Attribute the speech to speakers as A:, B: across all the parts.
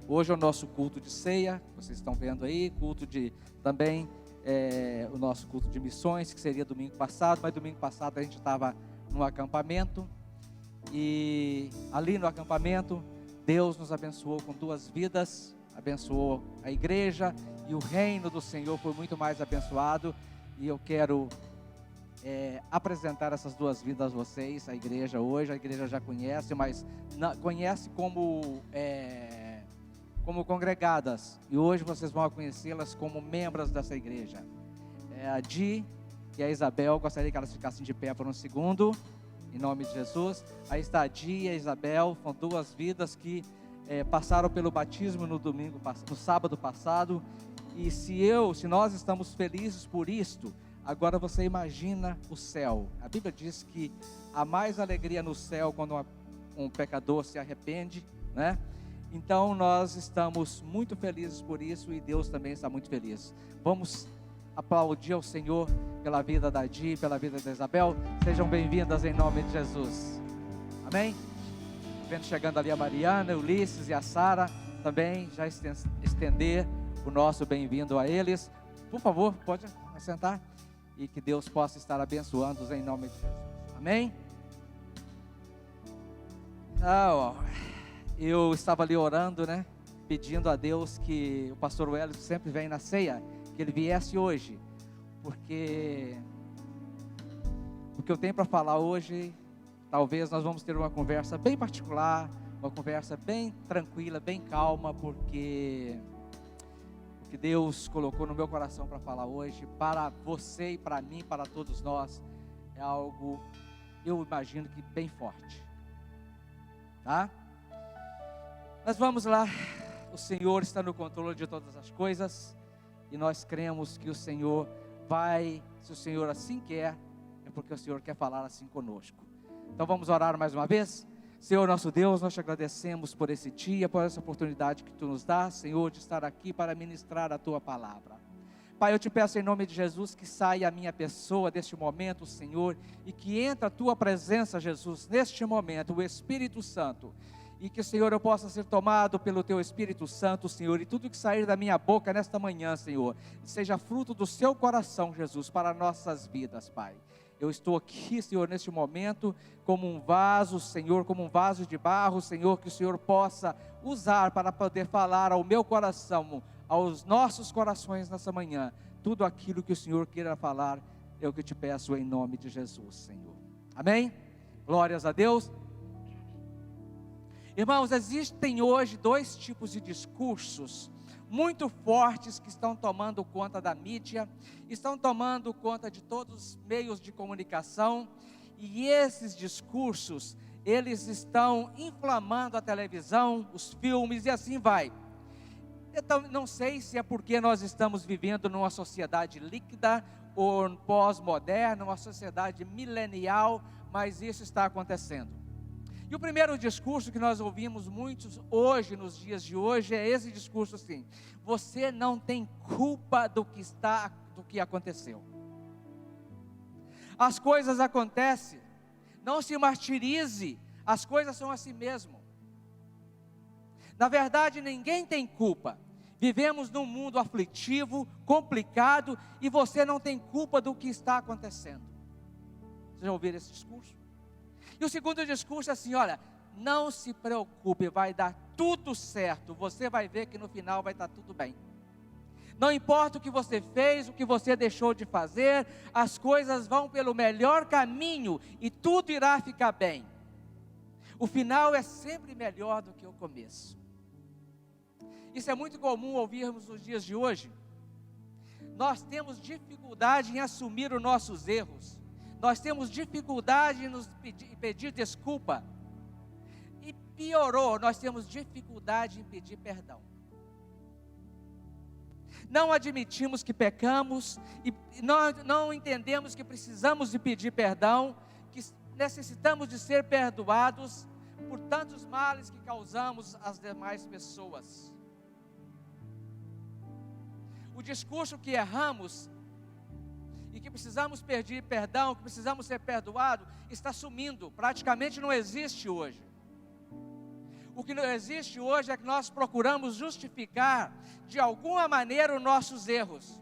A: Hoje é o nosso culto de ceia, vocês estão vendo aí, culto de também o nosso culto de missões, que seria domingo passado, mas domingo passado a gente estava no acampamento, e ali no acampamento, Deus nos abençoou com 2 vidas, abençoou a igreja, e o reino do Senhor foi muito mais abençoado, e eu quero apresentar essas 2 vidas a vocês, a igreja hoje. A igreja já conhece, mas conhece como congregadas, e hoje vocês vão conhecê-las como membros dessa igreja. A Di e a Isabel, gostaria que elas ficassem de pé por um segundo, em nome de Jesus. Aí está a Di e a Isabel, são 2 vidas que passaram pelo batismo no sábado passado, e se nós estamos felizes por isto, agora você imagina o céu. A Bíblia diz que há mais alegria no céu quando um pecador se arrepende, né? Então nós estamos muito felizes por isso, e Deus também está muito feliz. Vamos aplaudir ao Senhor pela vida da Di, pela vida da Isabel. Sejam bem-vindas em nome de Jesus. Amém? Vendo chegando ali a Mariana, o Ulisses e a Sara, também já estender o nosso bem-vindo a eles. Por favor, pode assentar, e que Deus possa estar abençoando-os em nome de Jesus. Amém? Eu estava ali orando, né? Pedindo a Deus que o pastor Wellington sempre vem na ceia, que ele viesse hoje, porque eu tenho para falar hoje. Talvez nós vamos ter uma conversa bem particular, uma conversa bem tranquila, bem calma, porque o que Deus colocou no meu coração para falar hoje, para você e para mim, para todos nós, é algo, eu imagino que bem forte, tá? Mas vamos lá, o Senhor está no controle de todas as coisas, e nós cremos que o Senhor vai, se o Senhor assim quer, é porque o Senhor quer falar assim conosco. Então vamos orar mais uma vez. Senhor nosso Deus, nós te agradecemos por esse dia, por essa oportunidade que Tu nos dá, Senhor, de estar aqui para ministrar a Tua palavra. Pai, eu te peço em nome de Jesus que saia a minha pessoa deste momento, Senhor, e que entre a Tua presença, Jesus, neste momento, o Espírito Santo, e que, Senhor, eu possa ser tomado pelo Teu Espírito Santo, Senhor, e tudo que sair da minha boca nesta manhã, Senhor, seja fruto do Seu coração, Jesus, para nossas vidas, Pai. Eu estou aqui, Senhor, neste momento, como um vaso, Senhor, como um vaso de barro, Senhor, que o Senhor possa usar para poder falar ao meu coração, aos nossos corações nessa manhã, tudo aquilo que o Senhor queira falar, é o que eu te peço em nome de Jesus, Senhor. Amém? Glórias a Deus. Irmãos, existem hoje 2 tipos de discursos muito fortes que estão tomando conta da mídia, estão tomando conta de todos os meios de comunicação, e esses discursos, eles estão inflamando a televisão, os filmes, e assim vai. Então, não sei se é porque nós estamos vivendo numa sociedade líquida ou pós-moderna, uma sociedade milenial, mas isso está acontecendo. E o primeiro discurso que nós ouvimos muitos hoje, nos dias de hoje, é esse discurso assim: você não tem culpa do que aconteceu. As coisas acontecem, não se martirize, as coisas são assim mesmo. Na verdade, ninguém tem culpa. Vivemos num mundo aflitivo, complicado, e você não tem culpa do que está acontecendo. Vocês já ouviram esse discurso? E o segundo discurso é assim: olha, não se preocupe, vai dar tudo certo, você vai ver que no final vai estar tudo bem. Não importa o que você fez, o que você deixou de fazer, as coisas vão pelo melhor caminho e tudo irá ficar bem. O final é sempre melhor do que o começo. Isso é muito comum ouvirmos nos dias de hoje. Nós temos dificuldade em assumir os nossos erros. Nós temos dificuldade em nos pedir desculpa. E piorou, nós temos dificuldade em pedir perdão. Não admitimos que pecamos, e não entendemos que precisamos de pedir perdão, que necessitamos de ser perdoados por tantos males que causamos às demais pessoas. O discurso que erramos e que precisamos pedir perdão, que precisamos ser perdoados, está sumindo, praticamente não existe hoje. O que não existe hoje é que nós procuramos justificar de alguma maneira os nossos erros.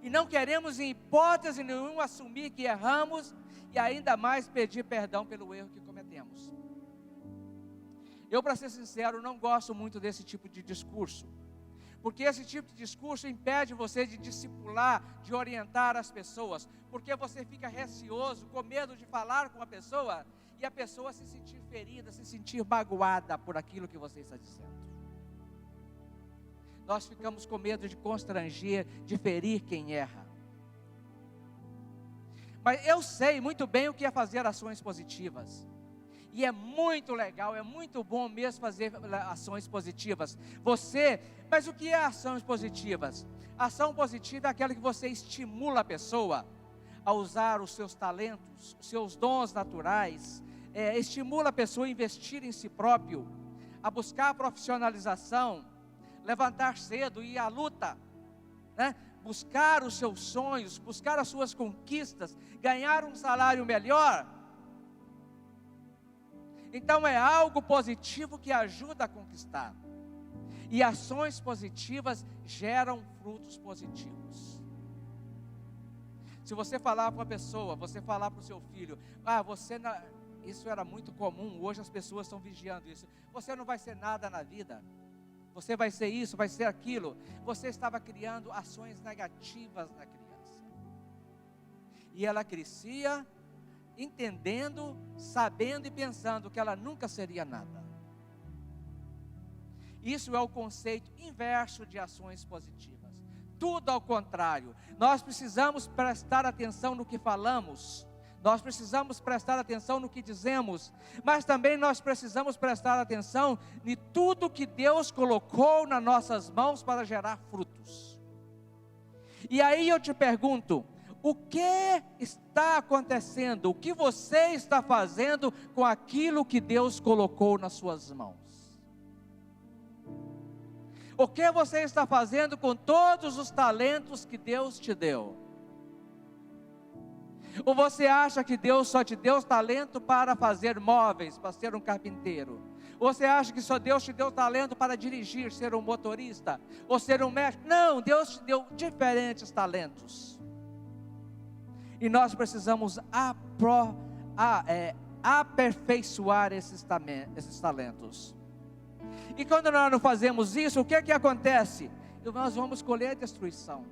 A: E não queremos em hipótese nenhuma assumir que erramos e ainda mais pedir perdão pelo erro que cometemos. Eu, para ser sincero, não gosto muito desse tipo de discurso. Porque esse tipo de discurso impede você de discipular, de orientar as pessoas. Porque você fica receoso, com medo de falar com a pessoa e a pessoa se sentir ferida, se sentir magoada por aquilo que você está dizendo. Nós ficamos com medo de constranger, de ferir quem erra. Mas eu sei muito bem o que é fazer ações positivas. E é muito legal, é muito bom mesmo fazer ações positivas. Mas o que é ações positivas? Ação positiva é aquela que você estimula a pessoa a usar os seus talentos, os seus dons naturais. Estimula a pessoa a investir em si próprio, a buscar a profissionalização, levantar cedo e ir à luta, né? Buscar os seus sonhos, buscar as suas conquistas, ganhar um salário melhor. Então é algo positivo que ajuda a conquistar. E ações positivas geram frutos positivos. Se você falar para uma pessoa, você falar para o seu filho, isso era muito comum, hoje as pessoas estão vigiando isso. Você não vai ser nada na vida. Você vai ser isso, vai ser aquilo. Você estava criando ações negativas na criança. E ela crescia entendendo, sabendo e pensando que ela nunca seria nada. Isso é o conceito inverso de ações positivas. Tudo ao contrário. Nós precisamos prestar atenção no que falamos. Nós precisamos prestar atenção no que dizemos, mas também nós precisamos prestar atenção em tudo que Deus colocou nas nossas mãos para gerar frutos. E aí eu te pergunto, o que está acontecendo? O que você está fazendo com aquilo que Deus colocou nas suas mãos? O que você está fazendo com todos os talentos que Deus te deu? Ou você acha que Deus só te deu talento para fazer móveis, para ser um carpinteiro? Ou você acha que só Deus te deu talento para dirigir, ser um motorista, ou ser um médico? Não, Deus te deu diferentes talentos. E nós precisamos aperfeiçoar esses talentos. E quando nós não fazemos isso, o que acontece? Nós vamos colher destruição.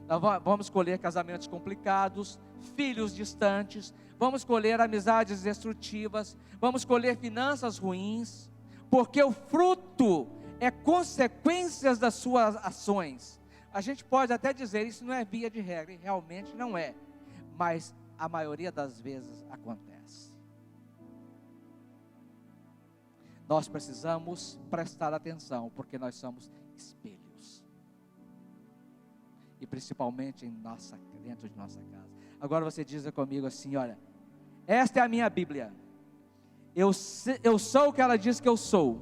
A: Nós vamos colher casamentos complicados, filhos distantes, vamos colher amizades destrutivas, vamos colher finanças ruins, porque o fruto é consequências das suas ações. A gente pode até dizer, isso não é via de regra, e realmente não é, mas a maioria das vezes acontece. Nós precisamos prestar atenção, porque nós somos espelhos. E principalmente dentro de nossa casa. Agora você diz comigo assim, olha, esta é a minha Bíblia. Eu sou o que ela diz que eu sou.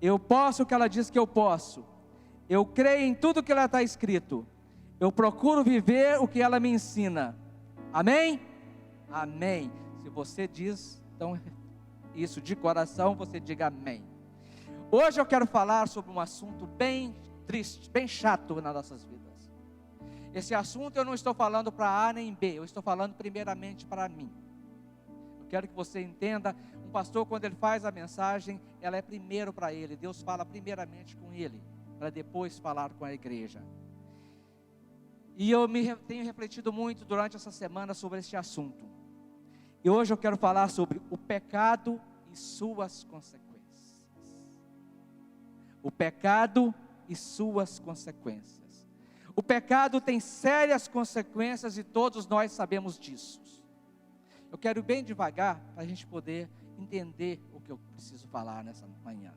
A: Eu posso o que ela diz que eu posso. Eu creio em tudo que ela está escrito. Eu procuro viver o que ela me ensina. Amém? Amém. Se você diz, então, isso de coração, você diga amém. Hoje eu quero falar sobre um assunto bem triste, bem chato nas nossas vidas. Esse assunto eu não estou falando para A nem B, eu estou falando primeiramente para mim. Eu quero que você entenda, um pastor quando ele faz a mensagem, ela é primeiro para ele, Deus fala primeiramente com ele, para depois falar com a igreja. E eu tenho refletido muito durante essa semana sobre este assunto. E hoje eu quero falar sobre o pecado e suas consequências. O pecado e suas consequências. O pecado tem sérias consequências e todos nós sabemos disso. Eu quero ir bem devagar para a gente poder entender o que eu preciso falar nessa manhã.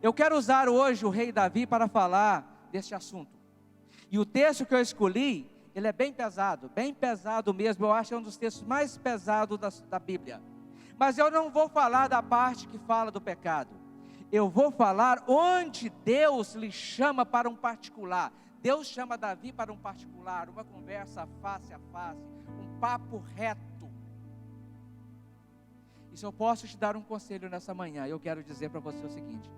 A: Eu quero usar hoje o rei Davi para falar deste assunto. E o texto que eu escolhi, ele é bem pesado mesmo. Eu acho que é um dos textos mais pesados da Bíblia. Mas eu não vou falar da parte que fala do pecado. Eu vou falar onde Deus lhe chama para um particular. Deus chama Davi para um particular, uma conversa face a face, um papo reto. E se eu posso te dar um conselho nessa manhã, eu quero dizer para você o seguinte: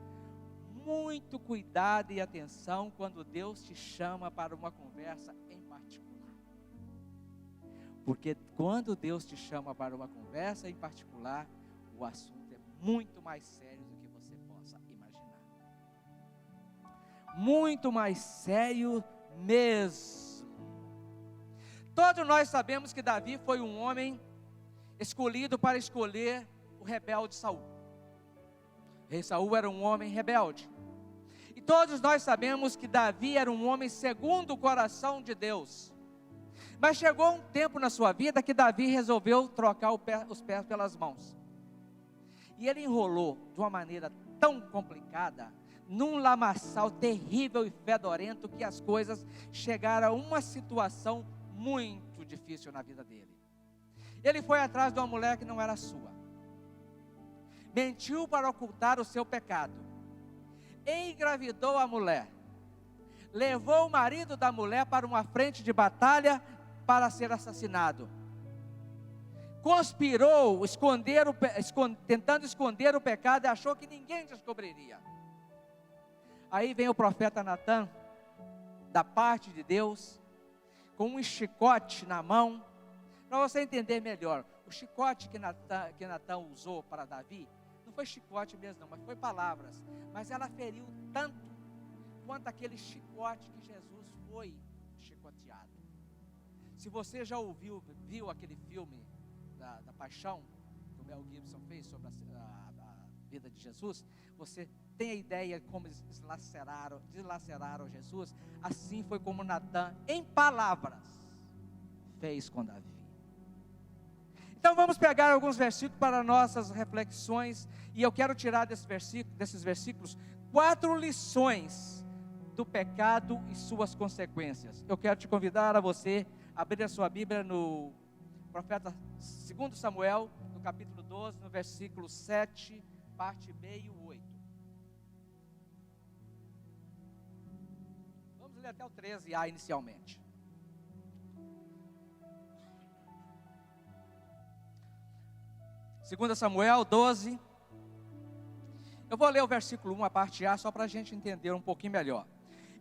A: muito cuidado e atenção quando Deus te chama para uma conversa em particular. Porque quando Deus te chama para uma conversa em particular, o assunto é muito mais sério do que você possa imaginar. Muito mais sério mesmo. Todos nós sabemos que Davi foi um homem escolhido para escolher o rebelde Saul. O rei Saul era um homem rebelde. E todos nós sabemos que Davi era um homem segundo o coração de Deus. Mas chegou um tempo na sua vida que Davi resolveu trocar os pés pelas mãos. E ele enrolou de uma maneira tão complicada, num lamaçal terrível e fedorento, que as coisas chegaram a uma situação muito difícil na vida dele. Ele foi atrás de uma mulher que não era sua. Mentiu para ocultar o seu pecado. Engravidou a mulher. Levou o marido da mulher para uma frente de batalha para ser assassinado. Conspirou, tentando esconder o pecado, e achou que ninguém descobriria. Aí vem o profeta Natã, da parte de Deus, com um chicote na mão. Para você entender melhor, o chicote que Natã usou para Davi, não foi chicote mesmo não, mas foi palavras. Mas ela feriu tanto, quanto aquele chicote que Jesus foi chicoteado. Se você já viu aquele filme da Paixão, que o Mel Gibson fez sobre a vida de Jesus, você tem a ideia de como eles dilaceraram Jesus. Assim foi como Natã, em palavras, fez com Davi. Então vamos pegar alguns versículos para nossas reflexões, e eu quero tirar desses versículos 4 lições do pecado e suas consequências. Eu quero te convidar a você abrir a sua Bíblia no profeta 2 Samuel, no capítulo 12, no versículo 7, parte B e o 8. Vamos ler até o 13A inicialmente. Segunda Samuel 12, eu vou ler o versículo 1, a parte A, só para a gente entender um pouquinho melhor.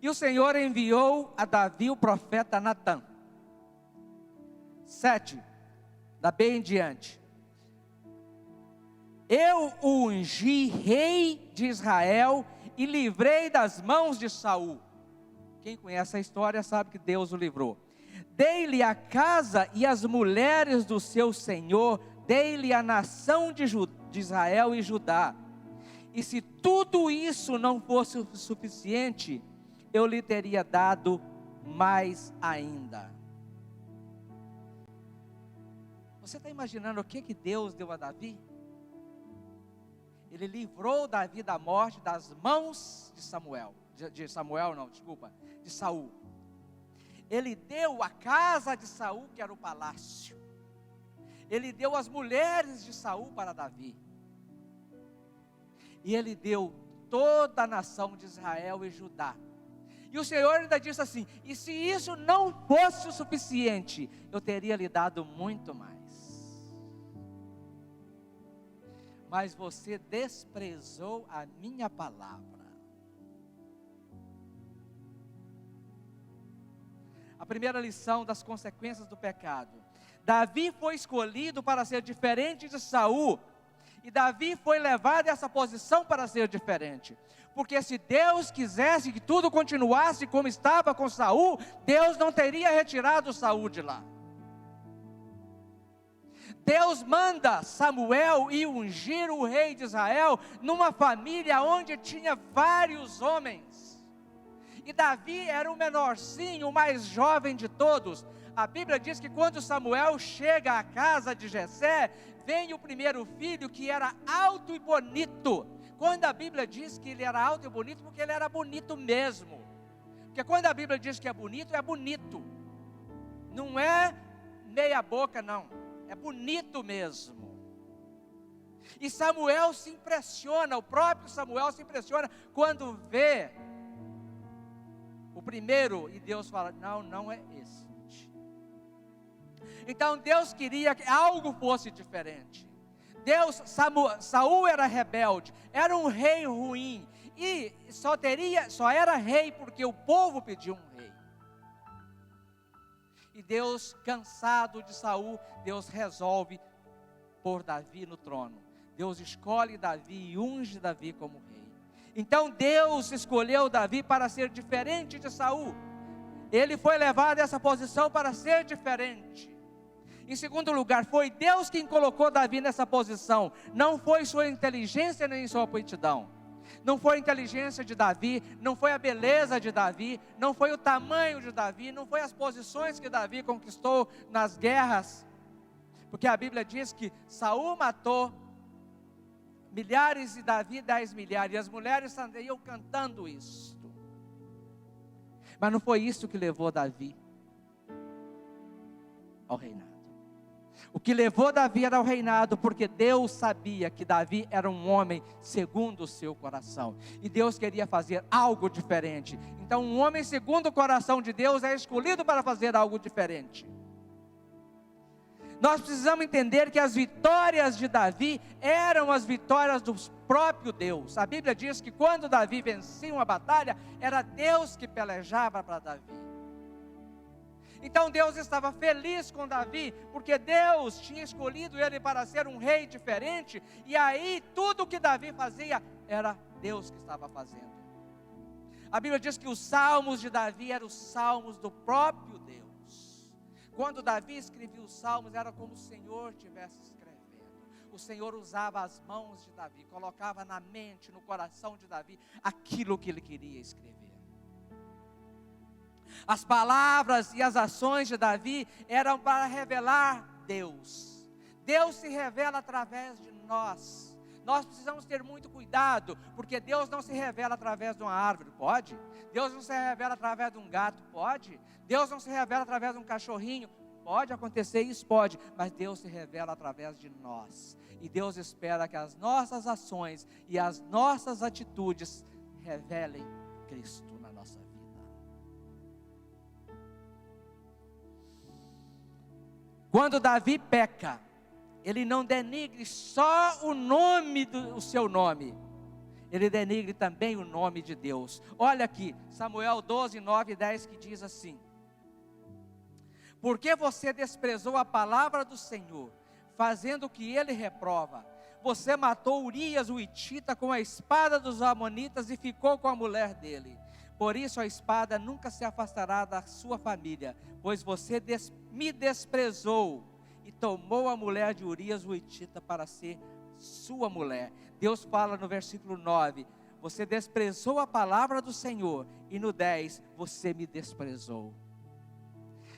A: E o Senhor enviou a Davi o profeta Natã. 7, da B em diante. Eu o ungi rei de Israel e livrei das mãos de Saul. Quem conhece a história sabe que Deus o livrou. Dei-lhe a casa e as mulheres do seu senhor, dei-lhe a nação de Israel e Judá. E se tudo isso não fosse suficiente, eu lhe teria dado mais ainda. Você está imaginando o que Deus deu a Davi? Ele livrou Davi da morte das mãos de Saul. Ele deu a casa de Saul, que era o palácio. Ele deu as mulheres de Saul para Davi. E ele deu toda a nação de Israel e Judá. E o Senhor ainda disse assim: e se isso não fosse o suficiente, eu teria lhe dado muito mais. Mas você desprezou a minha palavra. A primeira lição das consequências do pecado. Davi foi escolhido para ser diferente de Saul. E Davi foi levado a essa posição para ser diferente. Porque se Deus quisesse que tudo continuasse como estava com Saul, Deus não teria retirado Saul de lá. Deus manda Samuel ir ungir o rei de Israel numa família onde tinha vários homens. E Davi era o menorzinho, o mais jovem de todos. A Bíblia diz que quando Samuel chega à casa de Jessé, vem o primeiro filho que era alto e bonito. Quando a Bíblia diz que ele era alto e bonito, porque ele era bonito mesmo. Porque quando a Bíblia diz que é bonito. Não é meia boca não, é bonito mesmo. E Samuel se impressiona, o próprio Samuel se impressiona quando vê o primeiro, e Deus fala: não é esse. Então Deus queria que algo fosse diferente. Saul era rebelde, era um rei ruim, e só era rei porque o povo pediu um rei. E Deus, cansado de Saul, Deus resolve pôr Davi no trono. Deus escolhe Davi e unge Davi como rei. Então Deus escolheu Davi para ser diferente de Saul. Ele foi levado a essa posição para ser diferente. Em segundo lugar, foi Deus quem colocou Davi nessa posição. Não foi sua inteligência nem sua aptidão. Não foi a inteligência de Davi, não foi a beleza de Davi, não foi o tamanho de Davi, não foi as posições que Davi conquistou nas guerras. Porque a Bíblia diz que Saul matou milhares e Davi 10 milhares. E as mulheres andariam cantando isso. Mas não foi isso que levou Davi ao reinado. O que levou Davi ao reinado, porque Deus sabia que Davi era um homem segundo o seu coração. E Deus queria fazer algo diferente. Então um homem segundo o coração de Deus é escolhido para fazer algo diferente. Nós precisamos entender que as vitórias de Davi eram as vitórias do próprio Deus. A Bíblia diz que quando Davi vencia uma batalha, era Deus que pelejava para Davi. Então Deus estava feliz com Davi, porque Deus tinha escolhido ele para ser um rei diferente, e aí tudo que Davi fazia, era Deus que estava fazendo. A Bíblia diz que os salmos de Davi eram os salmos do próprio Deus. Quando Davi escrevia os salmos, era como o Senhor estivesse escrevendo. O Senhor usava as mãos de Davi, colocava na mente, no coração de Davi, aquilo que ele queria escrever. As palavras e as ações de Davi eram para revelar Deus. Deus se revela através de nós. Nós precisamos ter muito cuidado, porque Deus não se revela através de uma árvore, pode? Deus não se revela através de um gato, pode? Deus não se revela através de um cachorrinho, pode acontecer isso, pode, mas Deus se revela através de nós. E Deus espera que as nossas ações e as nossas atitudes revelem Cristo na nossa vida. Quando Davi peca, ele não denigre só o seu nome, ele denigre também o nome de Deus. Olha aqui, Samuel 12, 9 e 10, que diz assim: porque você desprezou a palavra do Senhor, fazendo o que ele reprova. Você matou Urias o Hitita com a espada dos amonitas e ficou com a mulher dele. Por isso a espada nunca se afastará da sua família, pois você me desprezou e tomou a mulher de Urias o Hitita para ser sua mulher. Deus fala no versículo 9, você desprezou a palavra do Senhor, e no 10, você me desprezou.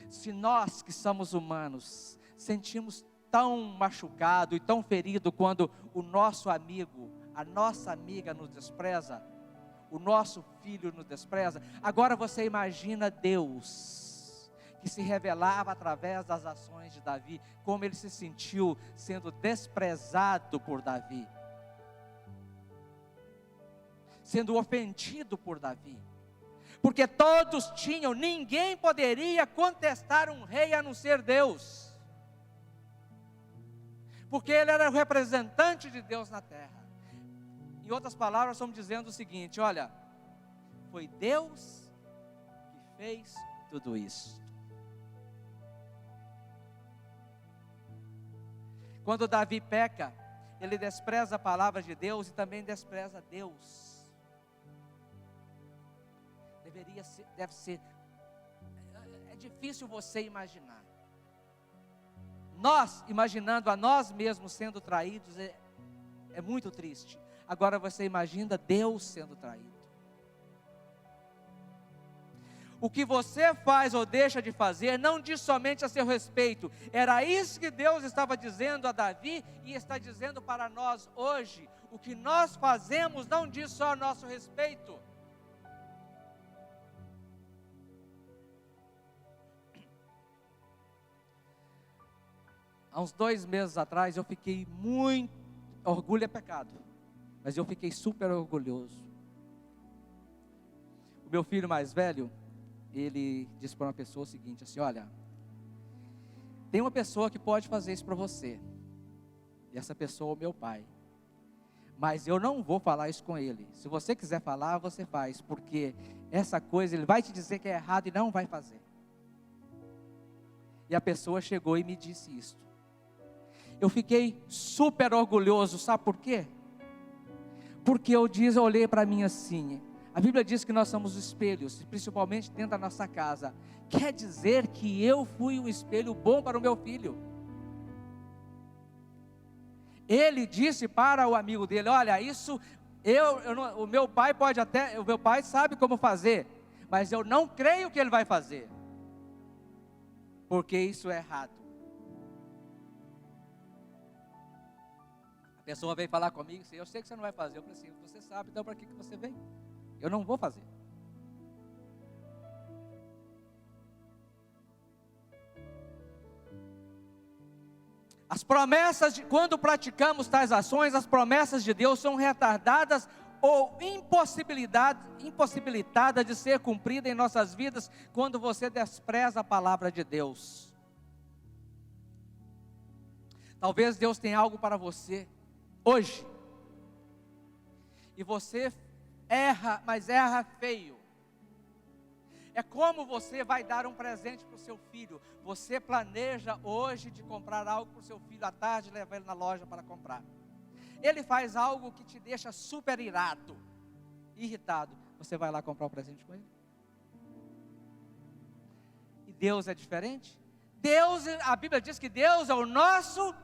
A: Se nós que somos humanos, sentimos tão machucado e tão ferido quando o nosso amigo, a nossa amiga nos despreza, o nosso filho nos despreza, agora você imagina Deus, que se revelava através das ações de Davi, como ele se sentiu sendo desprezado por Davi, sendo ofendido por Davi, porque todos tinham, ninguém poderia contestar um rei a não ser Deus, porque ele era o representante de Deus na terra. Em outras palavras, estamos dizendo o seguinte: olha, foi Deus que fez tudo isso. Quando Davi peca, ele despreza a palavra de Deus e também despreza Deus. Deve ser, é difícil você imaginar. Nós, imaginando a nós mesmos sendo traídos, é muito triste. Agora você imagina Deus sendo traído. O que você faz ou deixa de fazer não diz somente a seu respeito. Era isso que Deus estava dizendo a Davi e está dizendo para nós hoje. O que nós fazemos não diz só a nosso respeito. Há uns 2 meses atrás eu fiquei muito... Orgulho é pecado, mas eu fiquei super orgulhoso. O meu filho mais velho, ele disse para uma pessoa o seguinte, assim: olha, tem uma pessoa que pode fazer isso para você. E essa pessoa é o meu pai. Mas eu não vou falar isso com ele. Se você quiser falar, você faz. Porque essa coisa, ele vai te dizer que é errado e não vai fazer. E a pessoa chegou e me disse isso. Eu fiquei super orgulhoso, sabe por quê? Porque eu olhei para mim assim, a Bíblia diz que nós somos espelhos, principalmente dentro da nossa casa. Quer dizer que eu fui um espelho bom para o meu filho. Ele disse para o amigo dele, olha, isso, o meu pai pode até, o meu pai sabe como fazer, mas eu não creio que ele vai fazer, porque isso é errado. A pessoa veio falar comigo, assim, eu sei que você não vai fazer. Eu falei assim, você sabe, então para que você vem? Eu não vou fazer. As promessas, quando praticamos tais ações, as promessas de Deus são retardadas ou impossibilitadas de ser cumprida em nossas vidas, quando você despreza a palavra de Deus. Talvez Deus tenha algo para você hoje, e você erra, mas erra feio. É como você vai dar um presente para o seu filho. Você planeja hoje de comprar algo para o seu filho à tarde e levar ele na loja para comprar. Ele faz algo que te deixa super irritado. Você vai lá comprar um presente com ele? E Deus é diferente? A Bíblia diz que Deus é o nosso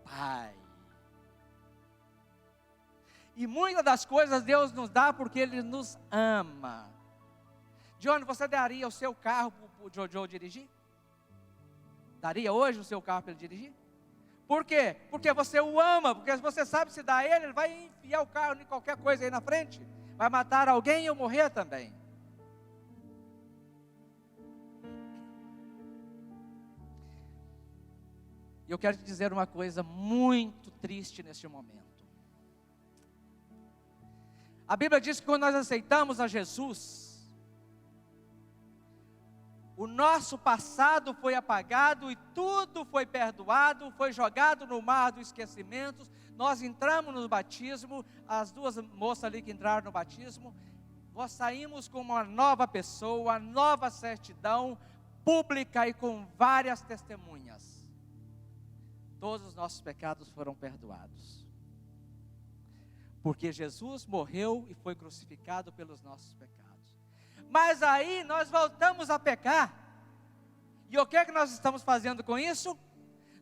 A: Pai. E muitas das coisas Deus nos dá porque Ele nos ama. Johnny, você daria o seu carro para o Jojo dirigir? Daria hoje o seu carro para ele dirigir? Por quê? Porque você o ama, porque você sabe se dá a ele vai enfiar o carro em qualquer coisa aí na frente, vai matar alguém ou morrer também. E eu quero te dizer uma coisa muito triste neste momento. A Bíblia diz que quando nós aceitamos a Jesus, o nosso passado foi apagado e tudo foi perdoado, foi jogado no mar do esquecimento. Nós entramos no batismo, as duas moças ali que entraram no batismo, nós saímos com uma nova pessoa, nova certidão pública e com várias testemunhas. Todos os nossos pecados foram perdoados, porque Jesus morreu e foi crucificado pelos nossos pecados. Mas aí nós voltamos a pecar. E o que é que nós estamos fazendo com isso?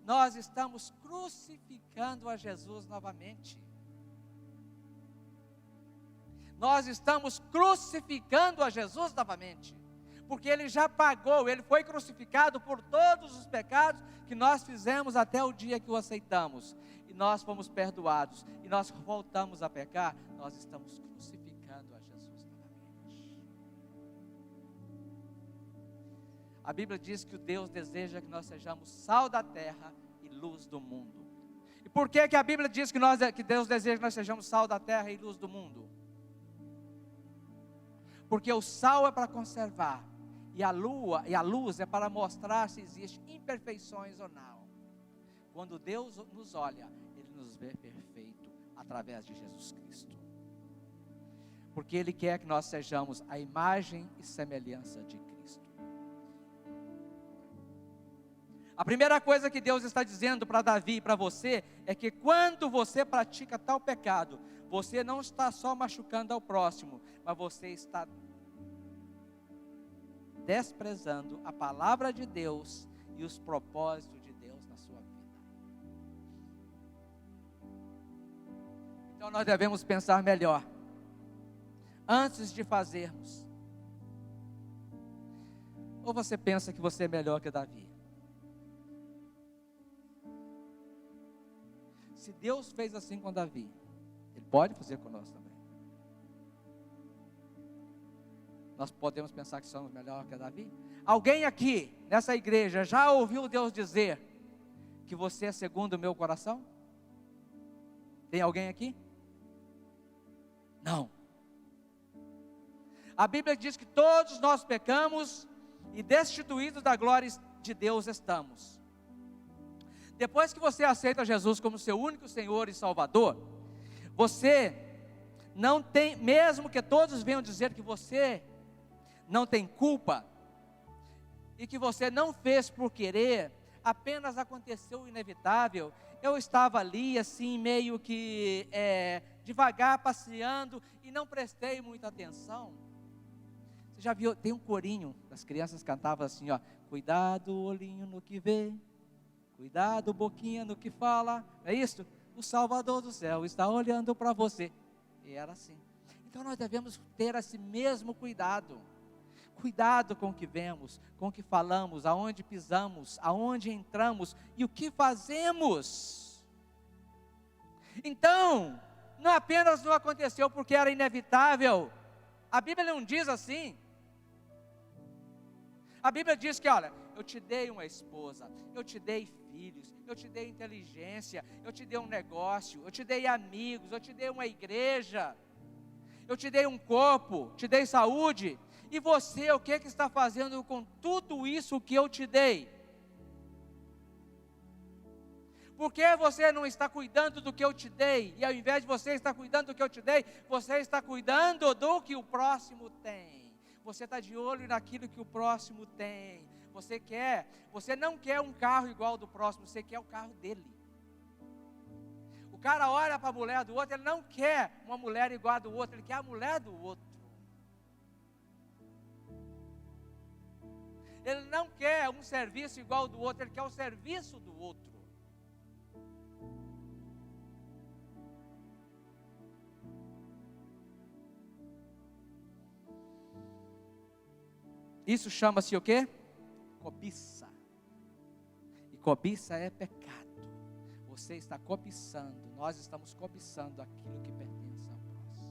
A: Nós estamos crucificando a Jesus novamente. Nós estamos crucificando a Jesus novamente. Porque Ele já pagou, Ele foi crucificado por todos os pecados que nós fizemos até o dia que o aceitamos. E nós fomos perdoados. E nós voltamos a pecar, nós estamos crucificando a Jesus novamente. A Bíblia diz que o Deus deseja que nós sejamos sal da terra e luz do mundo. E por que a Bíblia diz que Deus deseja que nós sejamos sal da terra e luz do mundo? Porque o sal é para conservar, e a luz é para mostrar se existem imperfeições ou não. Quando Deus nos olha, Ele nos vê perfeito através de Jesus Cristo. Porque Ele quer que nós sejamos a imagem e semelhança de Cristo. A primeira coisa que Deus está dizendo para Davi e para você, é que quando você pratica tal pecado, você não está só machucando ao próximo, mas você está desprezando a palavra de Deus e os propósitos de Deus na sua vida. Então nós devemos pensar melhor, antes de fazermos. Ou você pensa que você é melhor que Davi? Se Deus fez assim com Davi, Ele pode fazer conosco também. Nós podemos pensar que somos melhor que Davi? Alguém aqui, nessa igreja, já ouviu Deus dizer que você é segundo o meu coração? Tem alguém aqui? Não. A Bíblia diz que todos nós pecamos e destituídos da glória de Deus estamos. Depois que você aceita Jesus como seu único Senhor e Salvador, você não tem, mesmo que todos venham dizer que você não tem culpa, e que você não fez por querer, apenas aconteceu o inevitável. Eu estava ali assim, meio que devagar, passeando, e não prestei muita atenção. Você já viu, tem um corinho, as crianças cantavam assim, ó: cuidado olhinho no que vê, cuidado boquinha no que fala, é isso? O Salvador do céu está olhando para você. E era assim. Então nós devemos ter esse mesmo cuidado. Cuidado com o que vemos, com o que falamos, aonde pisamos, aonde entramos e o que fazemos. Então, não apenas não aconteceu porque era inevitável. A Bíblia não diz assim. A Bíblia diz que, olha, eu te dei uma esposa, eu te dei filhos, eu te dei inteligência, eu te dei um negócio, eu te dei amigos, eu te dei uma igreja, eu te dei um corpo, te dei saúde. E você, o que está fazendo com tudo isso que eu te dei? Por que você não está cuidando do que eu te dei? E ao invés de você estar cuidando do que eu te dei, você está cuidando do que o próximo tem. Você está de olho naquilo que o próximo tem. Você não quer um carro igual ao do próximo, você quer o carro dele. O cara olha para a mulher do outro, ele não quer uma mulher igual a do outro, ele quer a mulher do outro. Ele não quer um serviço igual ao do outro, ele quer o serviço do outro. Isso chama-se o quê? Cobiça. E cobiça é pecado. Você está cobiçando, nós estamos cobiçando aquilo que pertence ao próximo.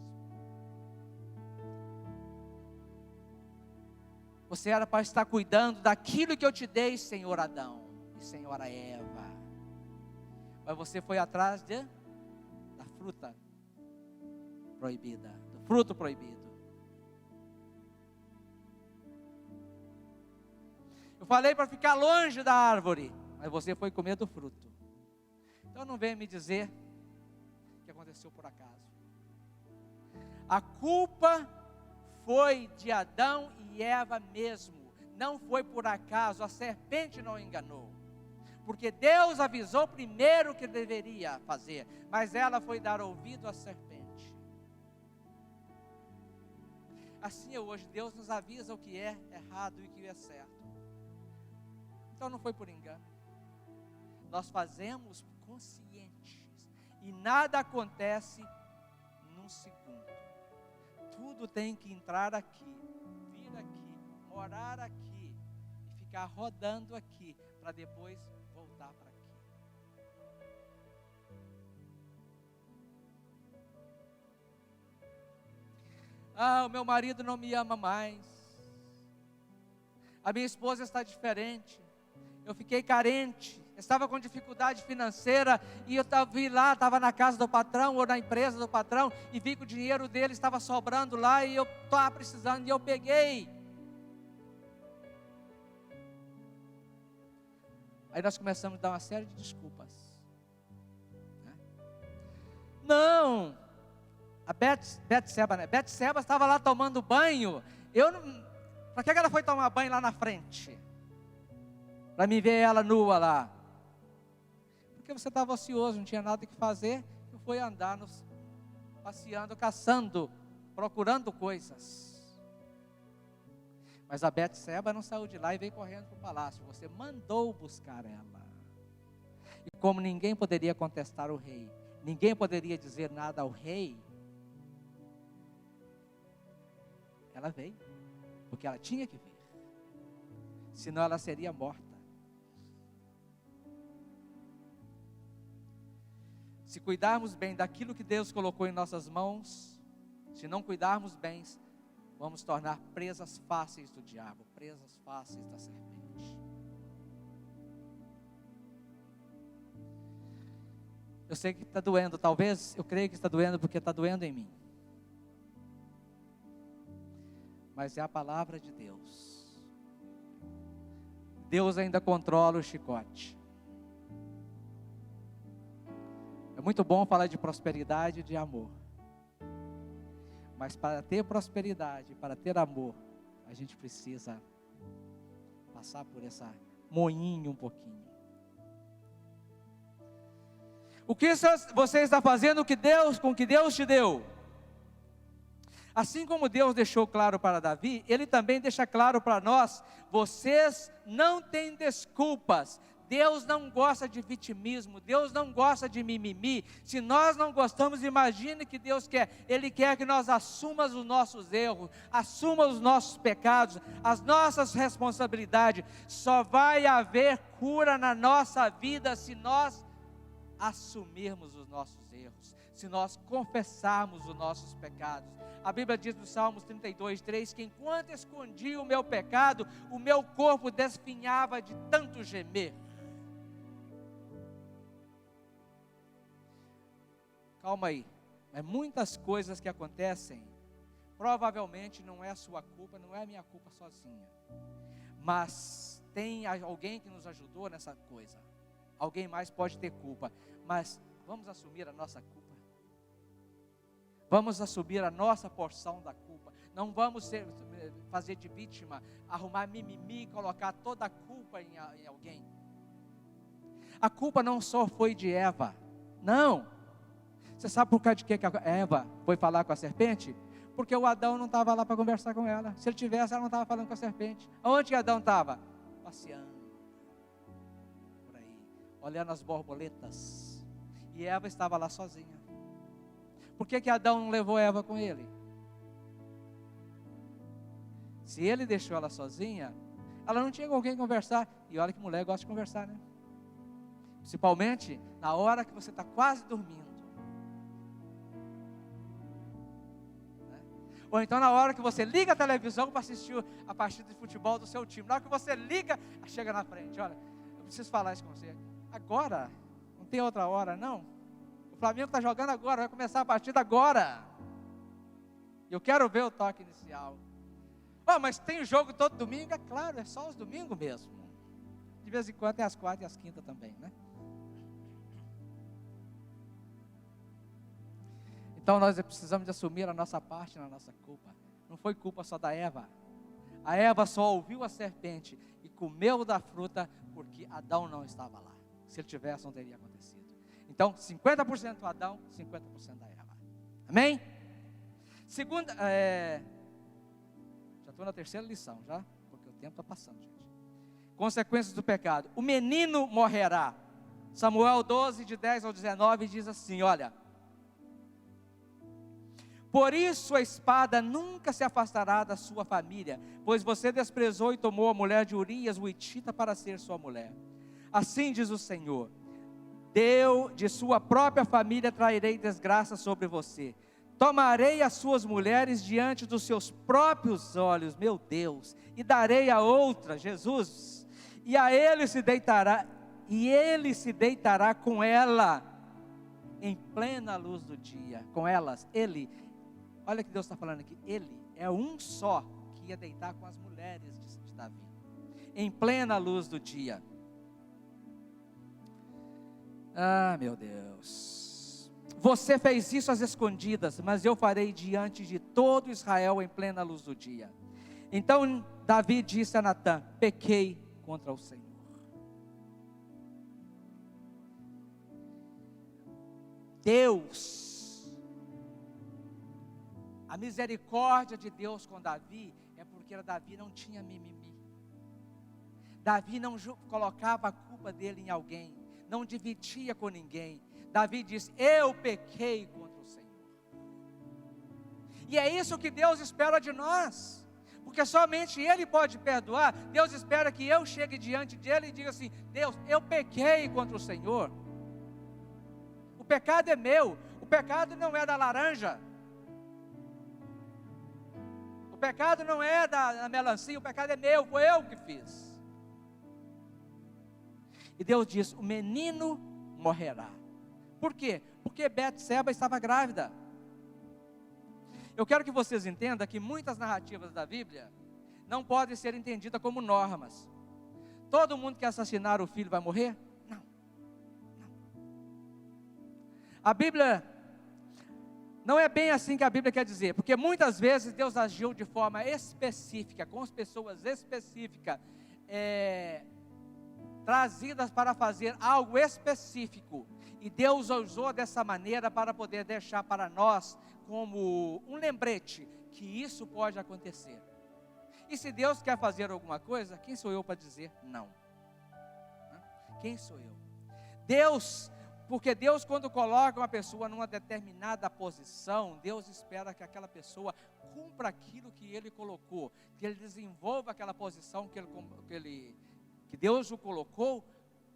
A: Você era para estar cuidando daquilo que eu te dei, Senhor Adão e Senhora Eva. Mas você foi atrás da fruta proibida, do fruto proibido. Eu falei para ficar longe da árvore, mas você foi comer do fruto. Então não venha me dizer que aconteceu por acaso. A culpa foi de Adão e Eva mesmo, não foi por acaso, a serpente não enganou, porque Deus avisou primeiro o que deveria fazer, mas ela foi dar ouvido à serpente. Assim é hoje, Deus nos avisa o que é errado e o que é certo, então não foi por engano, nós fazemos conscientes, e nada acontece num segundo, tudo tem que entrar aqui, vir aqui, morar aqui, e ficar rodando aqui, para depois voltar para aqui. Ah, o meu marido não me ama mais, a minha esposa está diferente, eu fiquei carente, estava com dificuldade financeira, e eu estava na casa do patrão, ou na empresa do patrão, e vi que o dinheiro dele estava sobrando lá, e eu estava precisando, e eu peguei. Aí nós começamos a dar uma série de desculpas. Não, a Betseba, né? Betseba estava lá tomando banho, para que ela foi tomar banho lá na frente? Para me ver ela nua lá. Porque você estava ocioso, não tinha nada que fazer, eu fui andar, passeando, caçando, procurando coisas. Mas a Betseba não saiu de lá e veio correndo para o palácio, você mandou buscar ela. E como ninguém poderia contestar o rei, ninguém poderia dizer nada ao rei, ela veio, porque ela tinha que vir, senão ela seria morta. Se cuidarmos bem daquilo que Deus colocou em nossas mãos, se não cuidarmos bem, vamos tornar presas fáceis do diabo, presas fáceis da serpente. Eu sei que está doendo, talvez, eu creio que está doendo porque está doendo em mim. Mas é a palavra de Deus. Deus ainda controla o chicote. É muito bom falar de prosperidade e de amor. Mas para ter prosperidade, para ter amor, a gente precisa passar por essa moinho um pouquinho. O que você está fazendo com o que Deus te deu? Assim como Deus deixou claro para Davi, Ele também deixa claro para nós: vocês não têm desculpas. Deus não gosta de vitimismo, Deus não gosta de mimimi. Se nós não gostamos, imagine que Deus quer. Ele quer que nós assumamos os nossos erros, assumamos os nossos pecados, as nossas responsabilidades. Só vai haver cura na nossa vida se nós assumirmos os nossos erros, se nós confessarmos os nossos pecados. A Bíblia diz no Salmos 32:3 que enquanto escondia o meu pecado, o meu corpo desfinhava de tanto gemer. Calma aí, é muitas coisas que acontecem, provavelmente não é a sua culpa, não é a minha culpa sozinha, mas tem alguém que nos ajudou nessa coisa. Alguém mais pode ter culpa, mas vamos assumir a nossa culpa. Vamos assumir a nossa porção da culpa. Não vamos fazer de vítima, arrumar mimimi, colocar toda a culpa em alguém. A culpa não só foi de Eva, não. Você sabe por causa de que a Eva foi falar com a serpente? Porque o Adão não estava lá para conversar com ela. Se ele tivesse, ela não estava falando com a serpente. Onde que Adão estava? Passeando por aí, olhando as borboletas. E Eva estava lá sozinha. Por que Adão não levou Eva com ele? Se ele deixou ela sozinha, ela não tinha com quem conversar. E olha que mulher gosta de conversar, né? Principalmente na hora que você está quase dormindo. Né? Ou então na hora que você liga a televisão para assistir a partida de futebol do seu time. Na hora que você liga, chega na frente. Olha, eu preciso falar isso com você. Agora, não tem outra hora não. O Flamengo está jogando agora, vai começar a partida agora. Eu quero ver o toque inicial. Mas tem o jogo todo domingo? É claro, é só os domingos mesmo. De vez em quando tem as quartas e as quintas também, né? Então nós precisamos de assumir a nossa parte na nossa culpa. Não foi culpa só da Eva. A Eva só ouviu a serpente e comeu da fruta porque Adão não estava lá. Se ele tivesse, não teria acontecido. Então, 50% Adão, 50% da Eva. Amém? Segunda, já estou na terceira lição, já, porque o tempo está passando, gente. Consequências do pecado. O menino morrerá. Samuel 12, de 10 ao 19, diz assim, olha: por isso a espada nunca se afastará da sua família, pois você desprezou e tomou a mulher de Urias, o hitita, para ser sua mulher. Assim diz o Senhor: de sua própria família trairei desgraça sobre você. Tomarei as suas mulheres diante dos seus próprios olhos, meu Deus, e darei a outra, Jesus, e ele se deitará com ela em plena luz do dia. Com elas, olha o que Deus está falando aqui, ele é um só que ia deitar com as mulheres de Davi, em plena luz do dia. Ah, meu Deus, você fez isso às escondidas, mas eu farei diante de todo Israel em plena luz do dia. Então Davi disse a Natã: pequei contra o Senhor. Deus, a misericórdia de Deus com Davi é porque Davi não tinha mimimi. Davi não colocava a culpa dele em alguém, não dividia com ninguém. Davi disse: eu pequei contra o Senhor. E é isso que Deus espera de nós, porque somente Ele pode perdoar. Deus espera que eu chegue diante dEle e diga assim: Deus, eu pequei contra o Senhor. O pecado é meu, o pecado não é da laranja, o pecado não é da melancia, o pecado é meu, foi eu que fiz. E Deus diz: o menino morrerá. Por quê? Porque Betseba estava grávida. Eu quero que vocês entendam que muitas narrativas da Bíblia não podem ser entendidas como normas. Todo mundo que assassinar o filho vai morrer? Não. A Bíblia, não é bem assim que a Bíblia quer dizer, porque muitas vezes Deus agiu de forma específica, com as pessoas específicas, trazidas para fazer algo específico, e Deus usou dessa maneira para poder deixar para nós como um lembrete, que isso pode acontecer. E se Deus quer fazer alguma coisa, quem sou eu para dizer não? Quem sou eu? Porque Deus, quando coloca uma pessoa numa determinada posição, Deus espera que aquela pessoa cumpra aquilo que Ele colocou, que ele desenvolva aquela posição que Deus o colocou,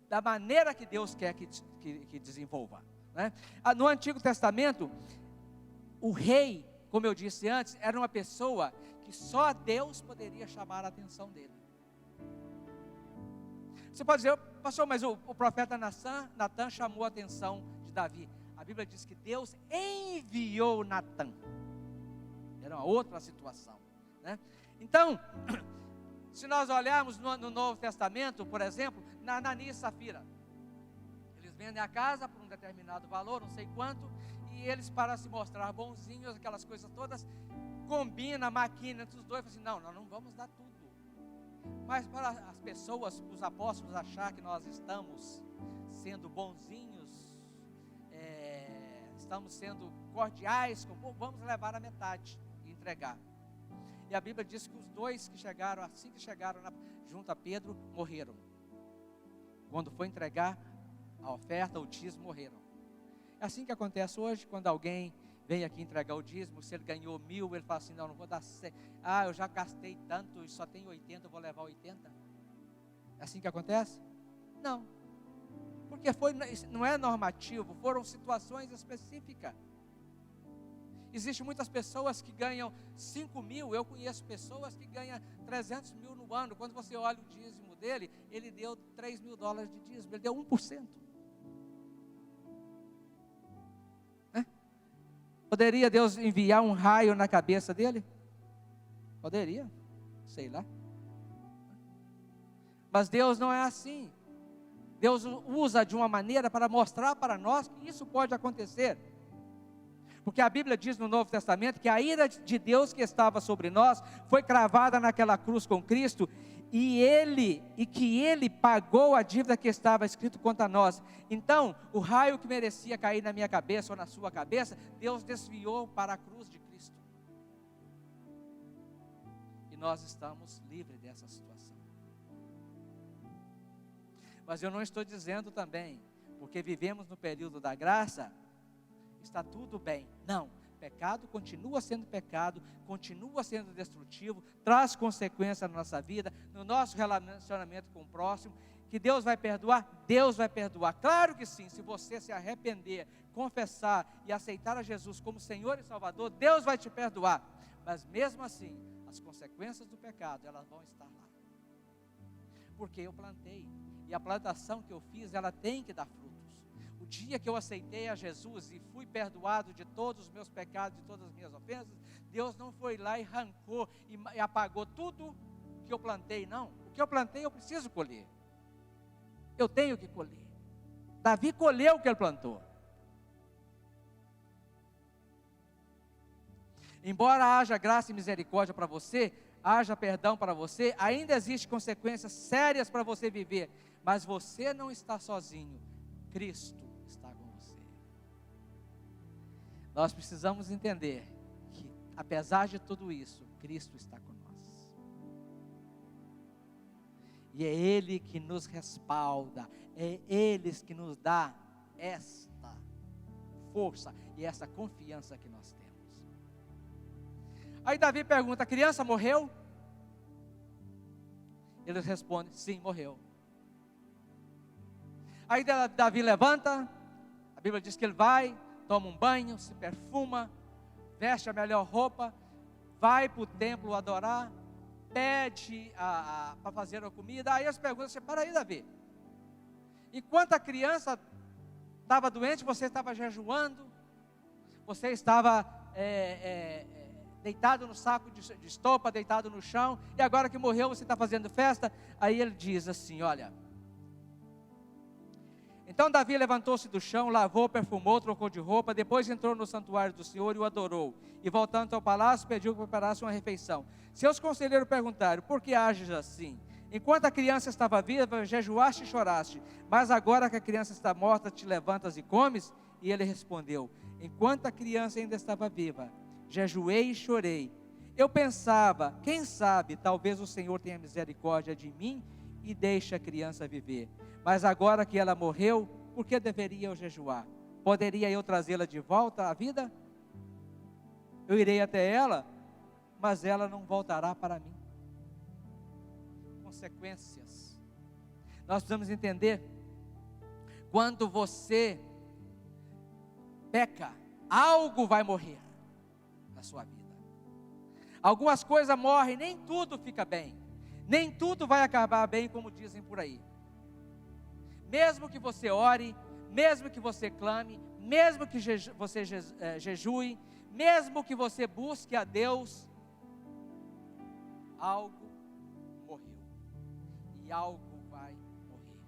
A: da maneira que Deus quer que desenvolva, né? No Antigo Testamento, o rei, como eu disse antes, era uma pessoa que só Deus poderia chamar a atenção dele. Você pode dizer, pastor, mas o profeta Natan chamou a atenção de Davi. A Bíblia diz que Deus enviou Natan. Era uma outra situação, né? Então, se nós olharmos no Novo Testamento, por exemplo, Ananias e Safira, eles vendem a casa por um determinado valor, não sei quanto, e eles, para se mostrar bonzinhos, aquelas coisas todas, combina, maquina entre os dois, e assim, não, nós não vamos dar tudo. Mas para as pessoas, os apóstolos achar que nós estamos sendo bonzinhos, estamos sendo cordiais, vamos levar a metade e entregar. E a Bíblia diz que os dois que chegaram, assim que chegaram junto a Pedro, morreram. Quando foi entregar a oferta, o dízimo, morreram. É assim que acontece hoje, quando alguém vem aqui entregar o dízimo, se ele ganhou 1.000, ele fala assim, não vou dar 100. Eu já gastei tanto e só tenho 80, eu vou levar 80. É assim que acontece? Não. Porque não é normativo, foram situações específicas. Existem muitas pessoas que ganham 5.000, eu conheço pessoas que ganham 300.000 no ano. Quando você olha o dízimo dele, ele deu $3.000 de dízimo, ele deu 1%. Poderia Deus enviar um raio na cabeça dele? Poderia, sei lá. Mas Deus não é assim. Deus usa de uma maneira para mostrar para nós que isso pode acontecer. Porque a Bíblia diz no Novo Testamento que a ira de Deus que estava sobre nós foi cravada naquela cruz com Cristo, e que Ele pagou a dívida que estava escrito contra nós. Então, o raio que merecia cair na minha cabeça ou na sua cabeça, Deus desviou para a cruz de Cristo. E nós estamos livres dessa situação. Mas eu não estou dizendo também, porque vivemos no período da graça, está tudo bem. Não, pecado continua sendo pecado, continua sendo destrutivo, traz consequências na nossa vida, no nosso relacionamento com o próximo. Que Deus vai perdoar? Deus vai perdoar, claro que sim. Se você se arrepender, confessar e aceitar a Jesus como Senhor e Salvador, Deus vai te perdoar. Mas mesmo assim, as consequências do pecado, elas vão estar lá. Porque eu plantei, e a plantação que eu fiz, ela tem que dar frutos. O dia que eu aceitei a Jesus e fui perdoado de todos os meus pecados, de todas as minhas ofensas, Deus não foi lá e arrancou e apagou tudo que eu plantei, não. O que eu plantei eu preciso colher. Eu tenho que colher. Davi colheu o que ele plantou. Embora haja graça e misericórdia para você, haja perdão para você, ainda existem consequências sérias para você viver, mas você não está sozinho, Cristo está com você. Nós precisamos entender que, apesar de tudo isso, Cristo está conosco. E é Ele que nos respalda, é Ele que nos dá esta força e essa confiança que nós temos. Aí Davi pergunta: a criança morreu? Ele responde: sim, morreu. Aí Davi levanta, a Bíblia diz que ele vai, toma um banho, se perfuma, veste a melhor roupa, vai para o templo adorar, pede para fazer a comida. Aí as perguntas: para aí, Davi, enquanto a criança estava doente, você estava jejuando, você estava deitado no saco de estopa, deitado no chão, e agora que morreu você está fazendo festa? Aí ele diz assim: olha, Então Davi levantou-se do chão, lavou, perfumou, trocou de roupa, depois entrou no santuário do Senhor e o adorou. E voltando ao palácio, pediu que preparasse uma refeição. Seus conselheiros perguntaram: por que ages assim? Enquanto a criança estava viva, jejuaste e choraste, mas agora que a criança está morta, te levantas e comes? E ele respondeu: enquanto a criança ainda estava viva, jejuei e chorei. Eu pensava, quem sabe, talvez o Senhor tenha misericórdia de mim e deixe a criança viver. Mas agora que ela morreu, por que deveria eu jejuar? Poderia eu trazê-la de volta à vida? Eu irei até ela, mas ela não voltará para mim. Consequências. Nós precisamos entender, quando você peca, algo vai morrer na sua vida. Algumas coisas morrem, nem tudo fica bem, nem tudo vai acabar bem, como dizem por aí. Mesmo que você ore, mesmo que você clame, mesmo que você jejue, mesmo que você busque a Deus, algo morreu, e algo vai morrer.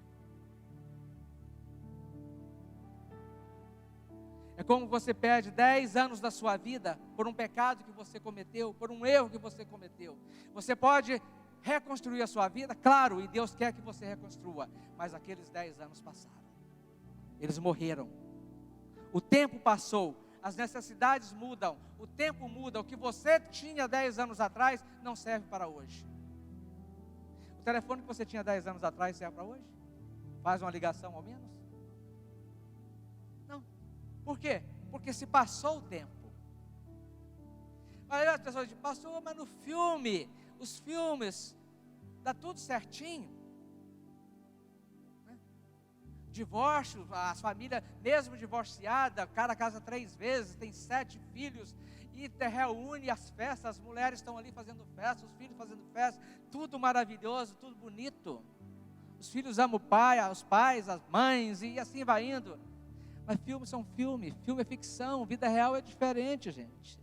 A: É como você perde 10 anos da sua vida por um pecado que você cometeu, por um erro que você cometeu. Você pode reconstruir a sua vida, claro, e Deus quer que você reconstrua, mas aqueles 10 anos passaram, eles morreram, o tempo passou, as necessidades mudam, o tempo muda, o que você tinha 10 anos atrás, não serve para hoje. O telefone que você tinha 10 anos atrás, serve para hoje? Faz uma ligação ao menos? Não, por quê? Porque se passou o tempo. Aí as pessoas dizem: pastor, mas no filme, os filmes, dá tudo certinho, né? Divórcio, as famílias, mesmo divorciada, o cara casa 3 vezes, tem 7 filhos, e reúne as festas, as mulheres estão ali fazendo festa, os filhos fazendo festa, tudo maravilhoso, tudo bonito, os filhos amam o pai, os pais, as mães, e assim vai indo, mas filmes são filme é ficção, vida real é diferente, gente,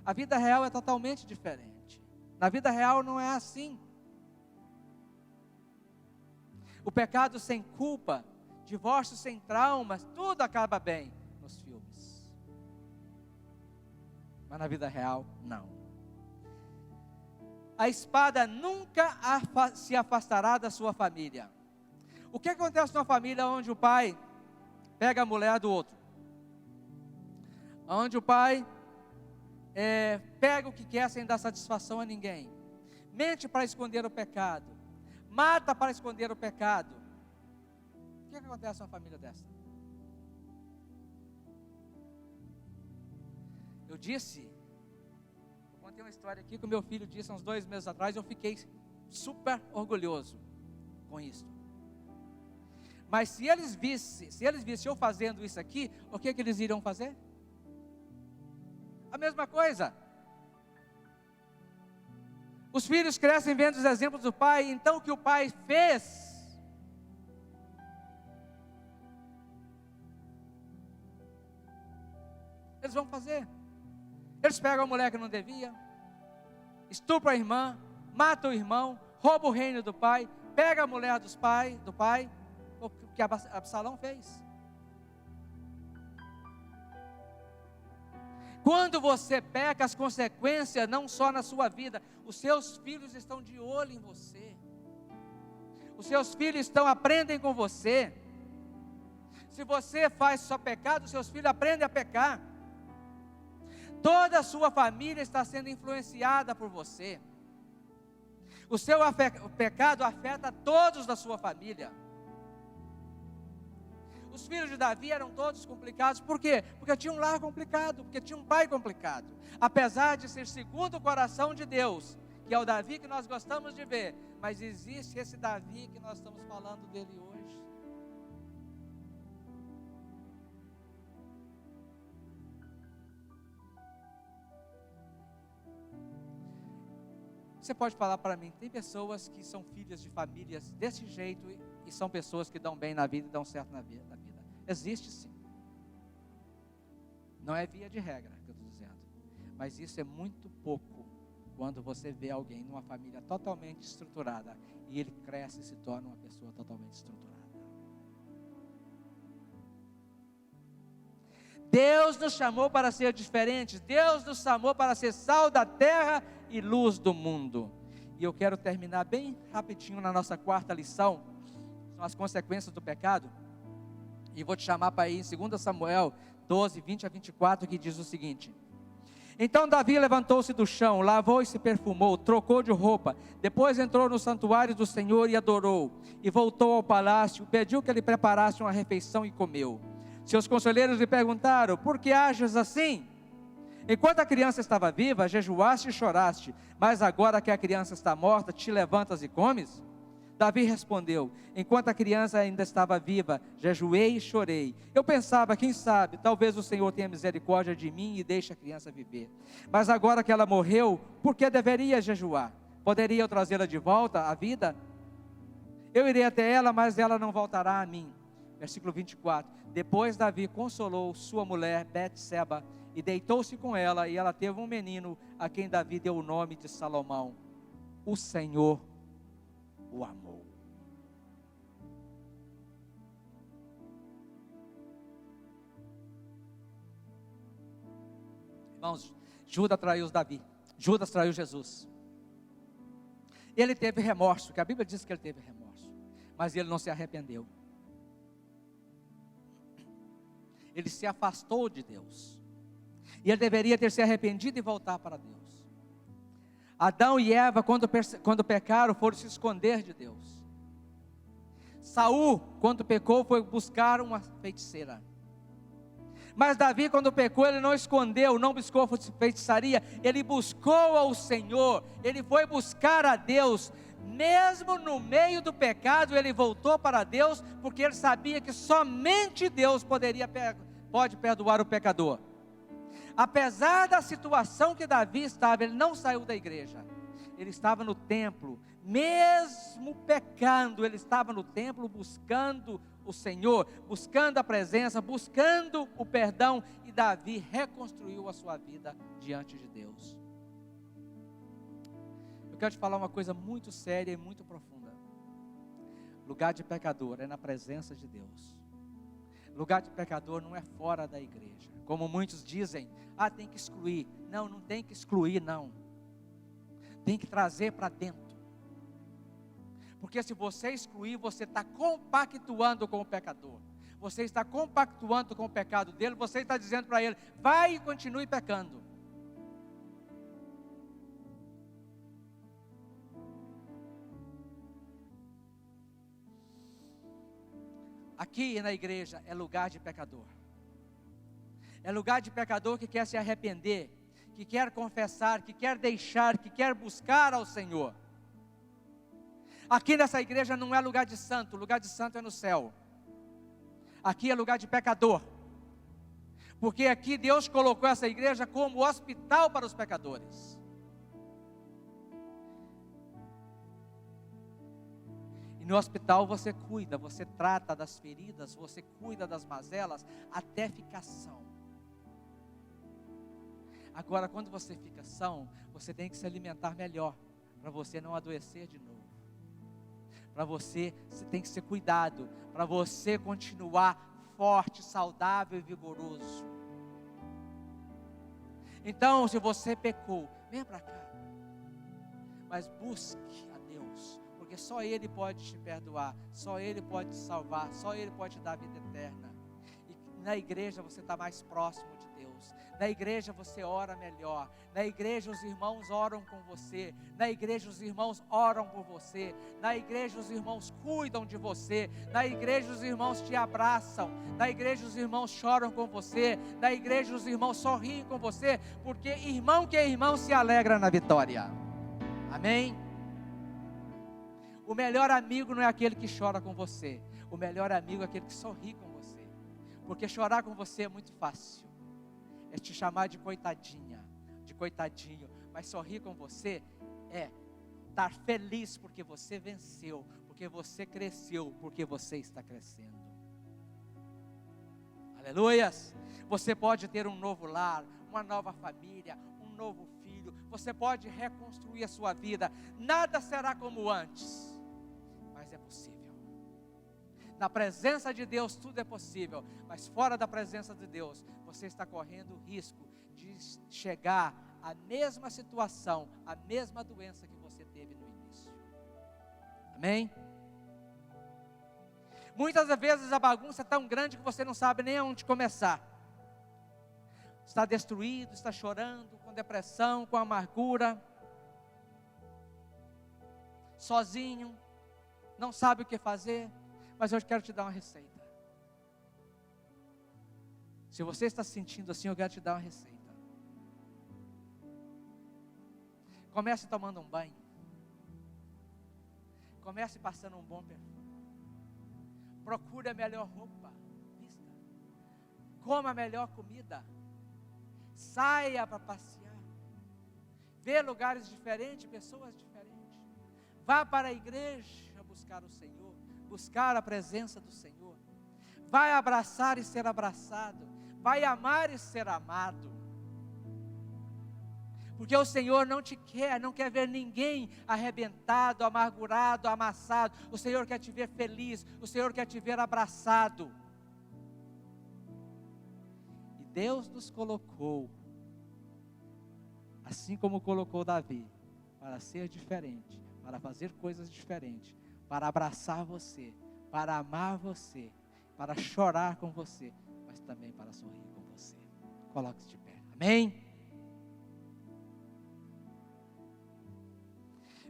A: a vida real é totalmente diferente. Na vida real não é assim. O pecado sem culpa, divórcio sem traumas, tudo acaba bem nos filmes. Mas na vida real, não. A espada nunca se afastará da sua família. O que acontece numa família onde o pai pega a mulher do outro? Onde o pai pega o que quer sem dar satisfação a ninguém, mente para esconder o pecado, mata para esconder o pecado. O que acontece numa família dessa? Eu contei uma história aqui que o meu filho disse há uns 2 meses atrás, eu fiquei super orgulhoso com isso. Mas se eles vissem eu fazendo isso aqui, o que eles iriam fazer? A mesma coisa. Os filhos crescem vendo os exemplos do pai, então o que o pai fez, eles vão fazer. Eles pegam a mulher que não devia, estupram a irmã, matam o irmão, roubam o reino do pai, pegam a mulher do pai, o que Absalão fez. Quando você peca, as consequências não só na sua vida, os seus filhos estão de olho em você, os seus filhos aprendem com você. Se você faz só pecado, os seus filhos aprendem a pecar. Toda a sua família está sendo influenciada por você. O seu pecado afeta todos da sua família. Os filhos de Davi eram todos complicados, por quê? Porque tinha um lar complicado, porque tinha um pai complicado. Apesar de ser segundo o coração de Deus, que é o Davi que nós gostamos de ver, mas existe esse Davi que nós estamos falando dele hoje. Você pode falar para mim, tem pessoas que são filhas de famílias desse jeito e são pessoas que dão bem na vida e dão certo na vida. Existe sim. Não é via de regra que eu estou dizendo, mas isso é muito pouco quando você vê alguém numa família totalmente estruturada e ele cresce e se torna uma pessoa totalmente estruturada. Deus nos chamou para ser diferentes. Deus nos chamou para ser sal da terra e luz do mundo. E eu quero terminar bem rapidinho na nossa quarta lição. São as consequências do pecado. E vou te chamar para ir em 2 Samuel 12, 20 a 24, que diz o seguinte: então Davi levantou-se do chão, lavou e se perfumou, trocou de roupa, depois entrou no santuário do Senhor e adorou, e voltou ao palácio, pediu que lhe preparasse uma refeição e comeu. Seus conselheiros lhe perguntaram: por que ages assim? Enquanto a criança estava viva, jejuaste e choraste, mas agora que a criança está morta, te levantas e comes? Davi respondeu: enquanto a criança ainda estava viva, jejuei e chorei. Eu pensava, quem sabe, talvez o Senhor tenha misericórdia de mim e deixe a criança viver. Mas agora que ela morreu, por que deveria jejuar? Poderia eu trazê-la de volta à vida? Eu irei até ela, mas ela não voltará a mim. Versículo 24. Depois Davi consolou sua mulher Betseba e deitou-se com ela, e ela teve um menino, a quem Davi deu o nome de Salomão. O Senhor o amou. Irmãos, Judas traiu Jesus. Ele teve remorso, que a Bíblia diz que ele teve remorso, mas ele não se arrependeu. Ele se afastou de Deus, e ele deveria ter se arrependido e voltar para Deus. Adão e Eva, quando pecaram, foram se esconder de Deus. Saul, quando pecou, foi buscar uma feiticeira. Mas Davi, quando pecou, ele não escondeu, não buscou feitiçaria, ele buscou ao Senhor, ele foi buscar a Deus. Mesmo no meio do pecado, ele voltou para Deus, porque ele sabia que somente Deus pode perdoar o pecador. Apesar da situação que Davi estava, ele não saiu da igreja, ele estava no templo, mesmo pecando, ele estava no templo buscando o Senhor, buscando a presença, buscando o perdão, e Davi reconstruiu a sua vida diante de Deus. Eu quero te falar uma coisa muito séria e muito profunda. Lugar de pecador é na presença de Deus. Lugar de pecador não é fora da igreja, como muitos dizem: tem que excluir. Não, não tem que excluir, não. Tem que trazer para dentro. Porque se você excluir, você está compactuando com o pecador. Você está compactuando com o pecado dele. Você está dizendo para ele: vai e continue pecando. Aqui na igreja é lugar de pecador. É lugar de pecador que quer se arrepender, que quer confessar, que quer deixar, que quer buscar ao Senhor. Aqui nessa igreja não é lugar de santo, lugar de santo é no céu. Aqui é lugar de pecador. Porque aqui Deus colocou essa igreja como hospital para os pecadores. E no hospital você cuida, você trata das feridas, você cuida das mazelas, até ficar são. Agora, quando você fica são, você tem que se alimentar melhor, para você não adoecer de novo. Para você tem que ser cuidado, para você continuar forte, saudável e vigoroso. Então, se você pecou, venha para cá, mas busque a Deus, porque só Ele pode te perdoar, só Ele pode te salvar, só Ele pode te dar a vida eterna. E na igreja você está mais próximo de Deus, na igreja você ora melhor, na igreja os irmãos oram com você, na igreja os irmãos oram por você, na igreja os irmãos cuidam de você, na igreja os irmãos te abraçam, na igreja os irmãos choram com você, na igreja os irmãos sorriem com você, porque irmão que é irmão se alegra na vitória. Amém? O melhor amigo não é aquele que chora com você, o melhor amigo é aquele que sorri com você, porque chorar com você é muito fácil, é te chamar de coitadinha, de coitadinho, mas sorrir com você é estar feliz porque você venceu, porque você cresceu, porque você está crescendo. Aleluias! Você pode ter um novo lar, uma nova família, um novo filho, você pode reconstruir a sua vida, nada será como antes, mas é possível. Na presença de Deus tudo é possível, mas fora da presença de Deus, você está correndo o risco de chegar à mesma situação, à mesma doença que você teve no início. Amém? Muitas vezes a bagunça é tão grande que você não sabe nem aonde começar. Está destruído, está chorando, com depressão, com amargura, sozinho, não sabe o que fazer. Mas hoje quero te dar uma receita. Se você está se sentindo assim, eu quero te dar uma receita. Comece tomando um banho. Comece passando um bom perfume. Procure a melhor roupa, vista. Coma a melhor comida. Saia para passear. Vê lugares diferentes, pessoas diferentes. Vá para a igreja buscar o Senhor. Buscar a presença do Senhor. Vai abraçar e ser abraçado. Vai amar e ser amado. Porque o Senhor não quer ver ninguém arrebentado, amargurado, amassado. O Senhor quer te ver feliz. O Senhor quer te ver abraçado. E Deus nos colocou, assim como colocou Davi, para ser diferente, para fazer coisas diferentes, para abraçar você, para amar você, para chorar com você, mas também para sorrir com você. Coloque-se de pé. Amém?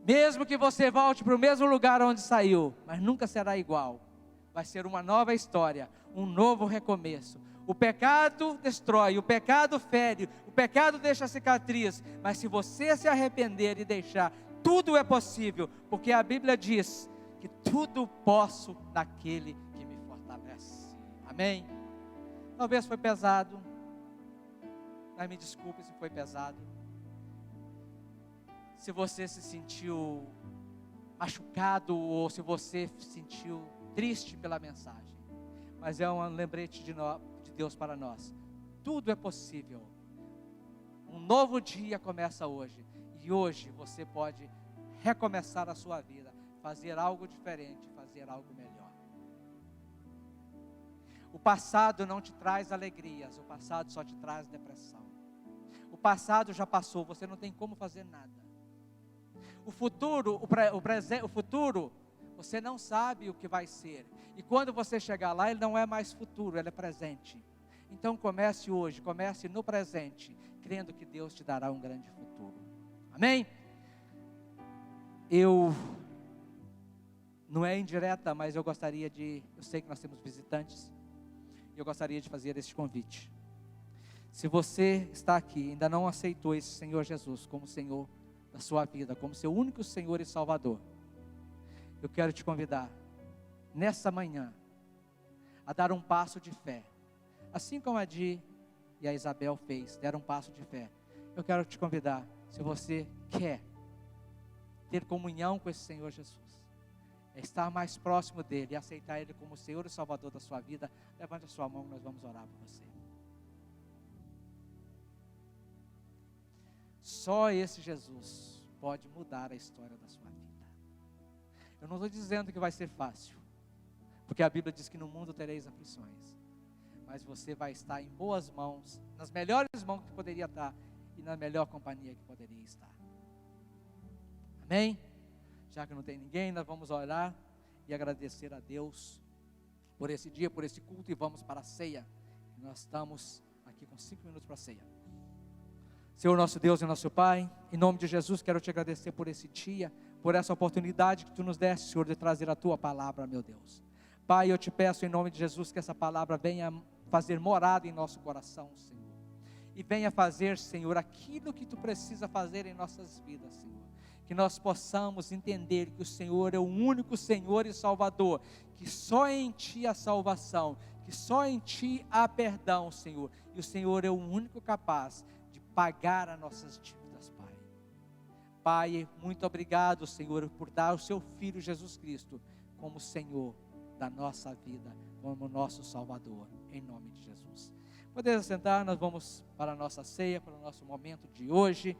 A: Mesmo que você volte para o mesmo lugar onde saiu, mas nunca será igual. Vai ser uma nova história, um novo recomeço. O pecado destrói, o pecado fere, o pecado deixa cicatriz, mas se você se arrepender e deixar, tudo é possível, porque a Bíblia diz que tudo posso naquele que me fortalece. Amém? Talvez foi pesado, mas me desculpe se foi pesado. Se você se sentiu machucado ou se você se sentiu triste pela mensagem, mas é um lembrete de Deus para nós. Tudo é possível. Um novo dia começa hoje, e hoje você pode recomeçar a sua vida, fazer algo diferente, fazer algo melhor. O passado não te traz alegrias, o passado só te traz depressão. O passado já passou, você não tem como fazer nada. O futuro, o futuro, você não sabe o que vai ser. E quando você chegar lá, ele não é mais futuro, ele é presente. Então comece hoje, comece no presente, crendo que Deus te dará um grande futuro. Amém? Não é indireta, mas eu sei que nós temos visitantes, e eu gostaria de fazer este convite. Se você está aqui e ainda não aceitou esse Senhor Jesus como Senhor da sua vida, como seu único Senhor e Salvador, eu quero te convidar, nessa manhã, a dar um passo de fé, assim como a Di e a Isabel deram um passo de fé. Eu quero te convidar, se você quer ter comunhão com esse Senhor Jesus, estar mais próximo dele e aceitar ele como Senhor e Salvador da sua vida, levante a sua mão, nós vamos orar por você. Só esse Jesus pode mudar a história da sua vida. Eu não estou dizendo que vai ser fácil, porque a Bíblia diz que no mundo tereis aflições, mas você vai estar em boas mãos, nas melhores mãos que poderia estar, e na melhor companhia que poderia estar. Amém? Já que não tem ninguém, nós vamos orar e agradecer a Deus por esse dia, por esse culto, e vamos para a ceia. Nós estamos aqui com 5 minutos para a ceia. Senhor nosso Deus e nosso Pai, em nome de Jesus, quero te agradecer por esse dia, por essa oportunidade que tu nos deste, Senhor, de trazer a tua palavra, meu Deus. Pai, eu te peço em nome de Jesus que essa palavra venha fazer morada em nosso coração, Senhor. E venha fazer, Senhor, aquilo que tu precisa fazer em nossas vidas, Senhor. Que nós possamos entender que o Senhor é o único Senhor e Salvador, que só em Ti há salvação, que só em Ti há perdão, Senhor. E o Senhor é o único capaz de pagar as nossas dívidas, Pai. Pai, muito obrigado, Senhor, por dar o Seu Filho Jesus Cristo como Senhor da nossa vida, como nosso Salvador, em nome de Jesus. Podemos sentar, nós vamos para a nossa ceia, para o nosso momento de hoje.